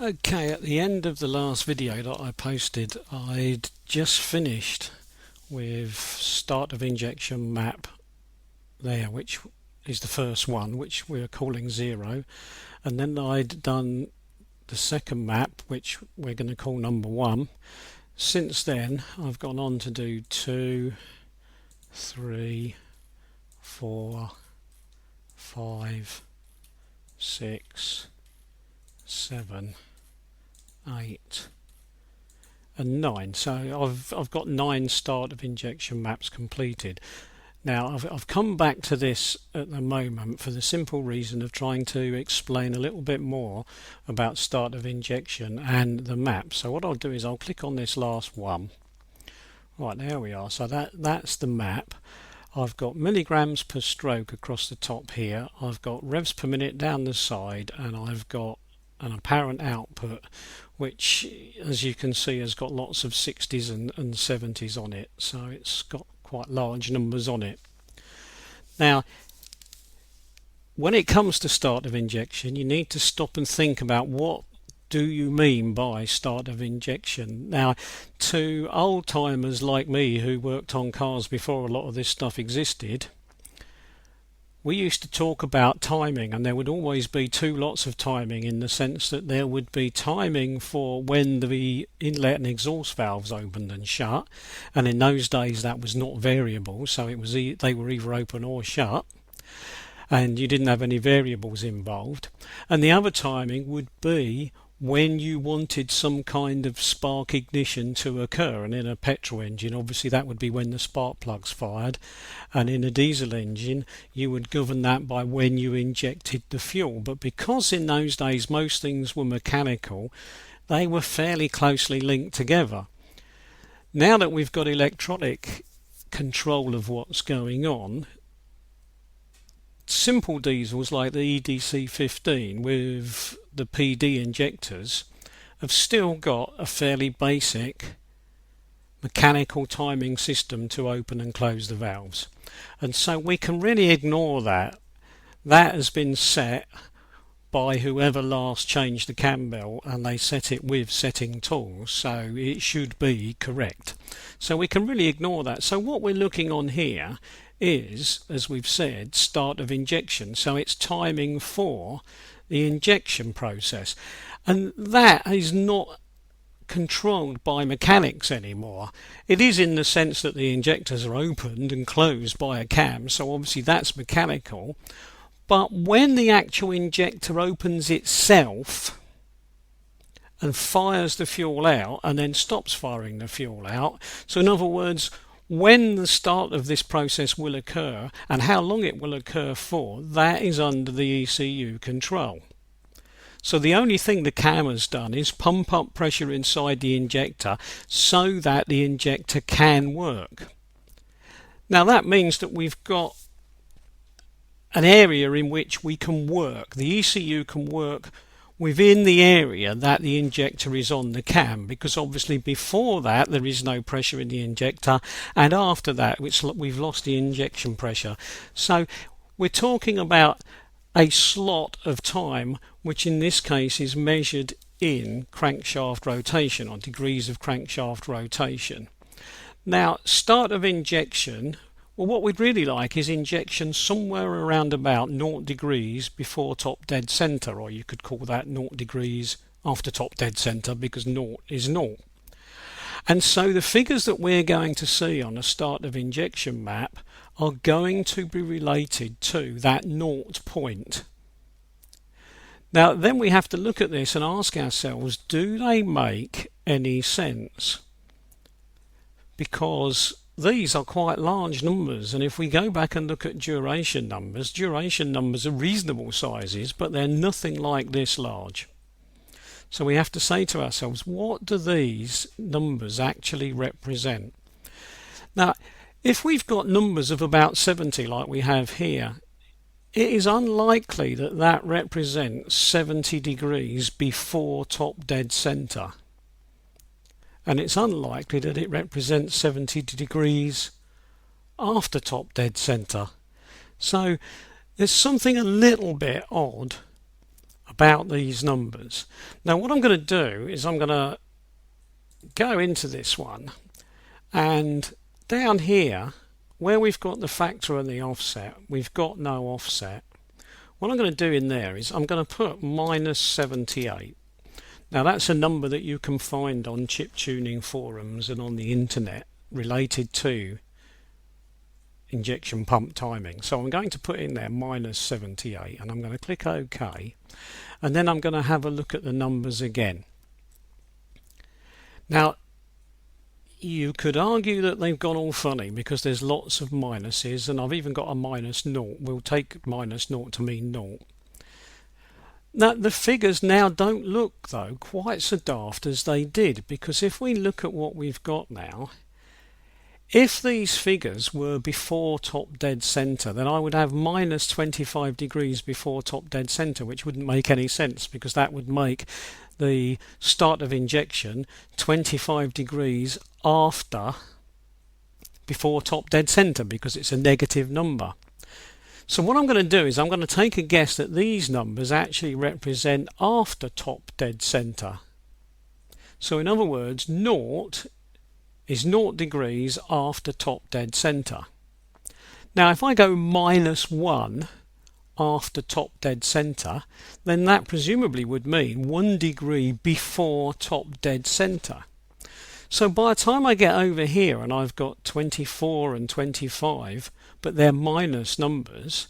Okay, at the end of the last video that I posted, I'd just finished with start of injection map there, which is the first one, which we're calling 0, and then I'd done the second map, which we're going to call number 1. Since then, I've gone on to do 2, 3, 4, 5, 6, 7, 8 and 9. So I've got 9 start of injection maps completed. Now I've come back to this at the moment for the simple reason of trying to explain a little bit more about start of injection and the map. So what I'll do is I'll click on this last one. Right, there we are. So that's the map. I've got milligrams per stroke across the top here. I've got revs per minute down the side, and I've got an apparent output which, as you can see, has got lots of 60s and 70s on it, so it's got quite large numbers on it. Now when it comes to start of injection, you need to stop and think about what do you mean by start of injection. Now, to old timers like me who worked on cars before a lot of this stuff existed, we used to talk about timing, and there would always be 2 lots of timing, in the sense that there would be timing for when the inlet and exhaust valves opened and shut, and in those days that was not variable, so it was they were either open or shut, and you didn't have any variables involved. And the other timing would be when you wanted some kind of spark ignition to occur, and in a petrol engine obviously that would be when the spark plug's fired, and in a diesel engine you would govern that by when you injected the fuel. But because in those days most things were mechanical, they were fairly closely linked together. Now that we've got electronic control of what's going on, simple diesels like the EDC15 with the PD injectors have still got a fairly basic mechanical timing system to open and close the valves, and so we can really ignore that. That has been set by whoever last changed the cam belt, and they set it with setting tools, so it should be correct. So we can really ignore that. So what we're looking on here is, as we've said, start of injection, so it's timing for the injection process, and that is not controlled by mechanics anymore. It is in the sense that the injectors are opened and closed by a cam, so obviously that's mechanical, but when the actual injector opens itself and fires the fuel out and then stops firing the fuel out, so in other words, when the start of this process will occur and how long it will occur for, that is under the ECU control. So the only thing the cam has done is pump up pressure inside the injector so that the injector can work. Now that means that we've got an area in which we can work. The ECU can work within the area that the injector is on the cam, because obviously before that there is no pressure in the injector, and after that we've lost the injection pressure. So we're talking about a slot of time which in this case is measured in crankshaft rotation, or degrees of crankshaft rotation. Now start of injection, well, what we'd really like is injection somewhere around about 0 degrees before top dead centre, or you could call that 0 degrees after top dead centre, because 0 is 0. And so the figures that we're going to see on a start of injection map are going to be related to that 0 point. Now then we have to look at this and ask ourselves, do they make any sense? Because these are quite large numbers, and if we go back and look at duration numbers are reasonable sizes, but they're nothing like this large. So we have to say to ourselves, what do these numbers actually represent? Now, if we've got numbers of about 70 like we have here, it is unlikely that that represents 70 degrees before top dead centre. And it's unlikely that it represents 70 degrees after top dead centre. So there's something a little bit odd about these numbers. Now what I'm going to do is I'm going to go into this one, and down here where we've got the factor and the offset, we've got no offset. What I'm going to do in there is I'm going to put minus 78. Now that's a number that you can find on chip tuning forums and on the internet related to injection pump timing. So I'm going to put in there minus 78, and I'm going to click OK, and then I'm going to have a look at the numbers again. Now you could argue that they've gone all funny because there's lots of minuses, and I've even got a minus 0. We'll take minus 0 to mean 0. Now the figures now don't look though quite so daft as they did, because if we look at what we've got now, if these figures were before top dead center, then I would have minus 25 degrees before top dead center, which wouldn't make any sense, because that would make the start of injection 25 degrees after before top dead center, because it's a negative number. So what I'm going to do is I'm going to take a guess that these numbers actually represent after top dead center. So in other words, 0 is 0 degrees after top dead center. Now if I go minus 1 after top dead center, then that presumably would mean 1 degree before top dead center. So by the time I get over here and I've got 24 and 25, but they're minus numbers,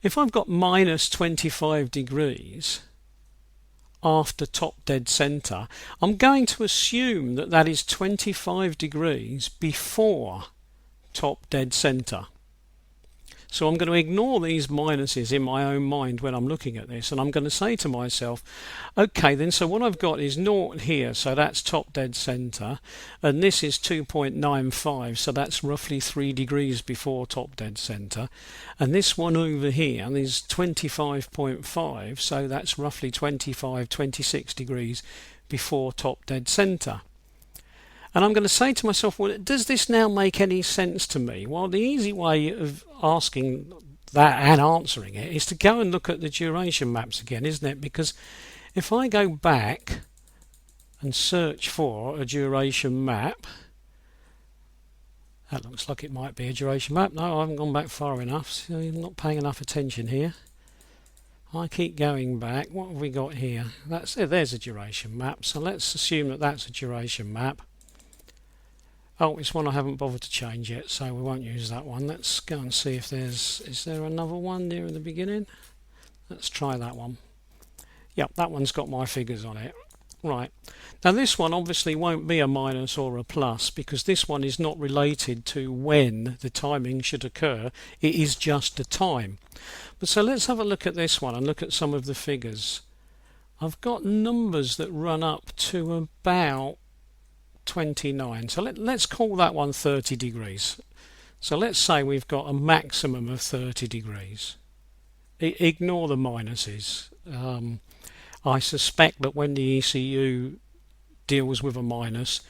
if I've got minus 25 degrees after top dead center, I'm going to assume that that is 25 degrees before top dead center. So I'm going to ignore these minuses in my own mind when I'm looking at this, and I'm going to say to myself, okay then, so what I've got is 0 here, so that's top dead center, and this is 2.95, so that's roughly 3 degrees before top dead center, and this one over here is 25.5, so that's roughly 26 degrees before top dead center. And I'm going to say to myself, well, does this now make any sense to me? Well, the easy way of asking that and answering it is to go and look at the duration maps again, isn't it? Because if I go back and search for a duration map, that looks like it might be a duration map. No, I haven't gone back far enough, so you're not paying enough attention here. I keep going back. What have we got here? There's a duration map, so let's assume that that's a duration map. Oh, it's one I haven't bothered to change yet, so we won't use that one. Let's go and see if is there another one near the beginning? Let's try that one. Yep, that one's got my figures on it. Right. Now this one obviously won't be a minus or a plus, because this one is not related to when the timing should occur. It is just a time. But so let's have a look at this one and look at some of the figures. I've got numbers that run up to about 29, so let's call that one 30 degrees. So let's say we've got a maximum of 30 degrees. Ignore the minuses. I suspect that when the ECU deals with a minus,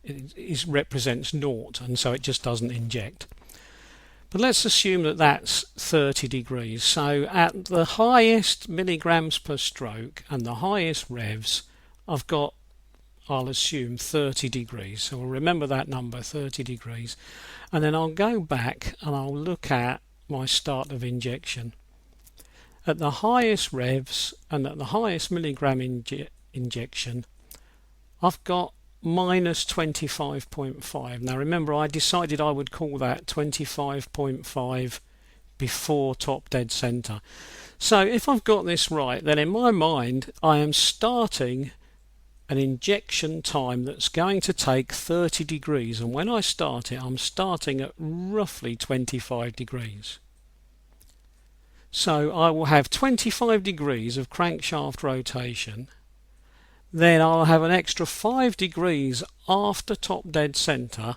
it represents 0, and so it just doesn't inject. But let's assume that that's 30 degrees. So at the highest milligrams per stroke and the highest revs, I'll assume 30 degrees. So we'll remember that number, 30 degrees. And then I'll go back and I'll look at my start of injection. At the highest revs and at the highest milligram injection, I've got minus 25.5. Now remember, I decided I would call that 25.5 before top dead center. So if I've got this right, then in my mind I am starting an injection time that's going to take 30 degrees, and when I start it, I'm starting at roughly 25 degrees. So I will have 25 degrees of crankshaft rotation, then I'll have an extra 5 degrees after top dead center,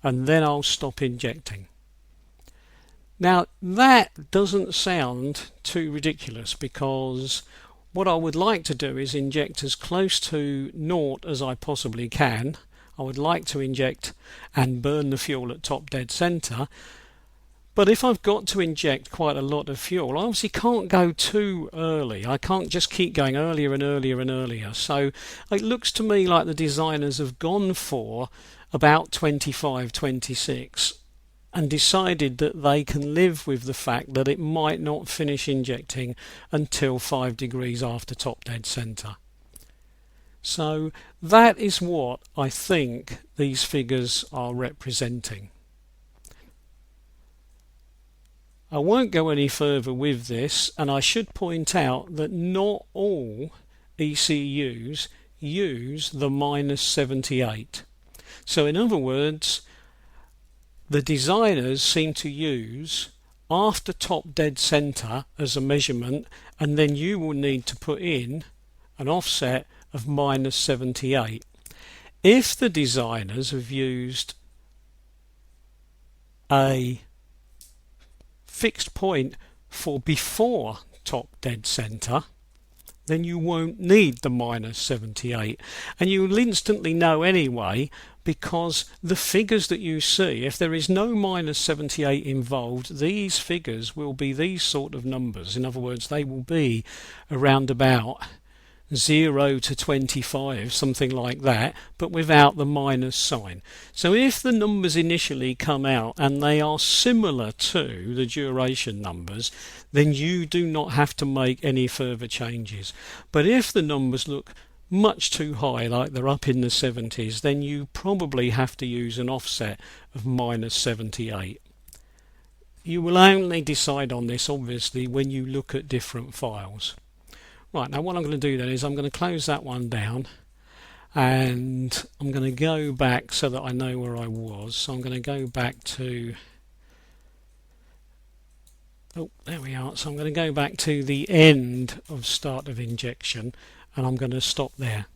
and then I'll stop injecting. Now that doesn't sound too ridiculous, because what I would like to do is inject as close to 0 as I possibly can. I would like to inject and burn the fuel at top dead center, But if I've got to inject quite a lot of fuel, I obviously can't go too early. I can't just keep going earlier and earlier and earlier. So it looks to me like the designers have gone for about 25, 26 and decided that they can live with the fact that it might not finish injecting until 5 degrees after top dead center. So that is what I think these figures are representing. I won't go any further with this, and I should point out that not all ECUs use the -78. So in other words, the designers seem to use after top dead center as a measurement, and then you will need to put in an offset of -78. If the designers have used a fixed point for before top dead center, then you won't need the -78, and you will instantly know anyway, because the figures that you see, if there is no -78 involved, these figures will be these sort of numbers. In other words, they will be around about 0 to 25, something like that, but without the minus sign. So if the numbers initially come out and they are similar to the duration numbers, then you do not have to make any further changes. But if the numbers look much too high, like they're up in the 70s, then you probably have to use an offset of -78. You will only decide on this obviously when you look at different files. Right, now what I'm going to do then is I'm going to close that one down, and I'm going to go back so that I know where I was. So I'm going to go back to, oh, there we are. So I'm going to go back to the end of start of injection, and I'm going to stop there.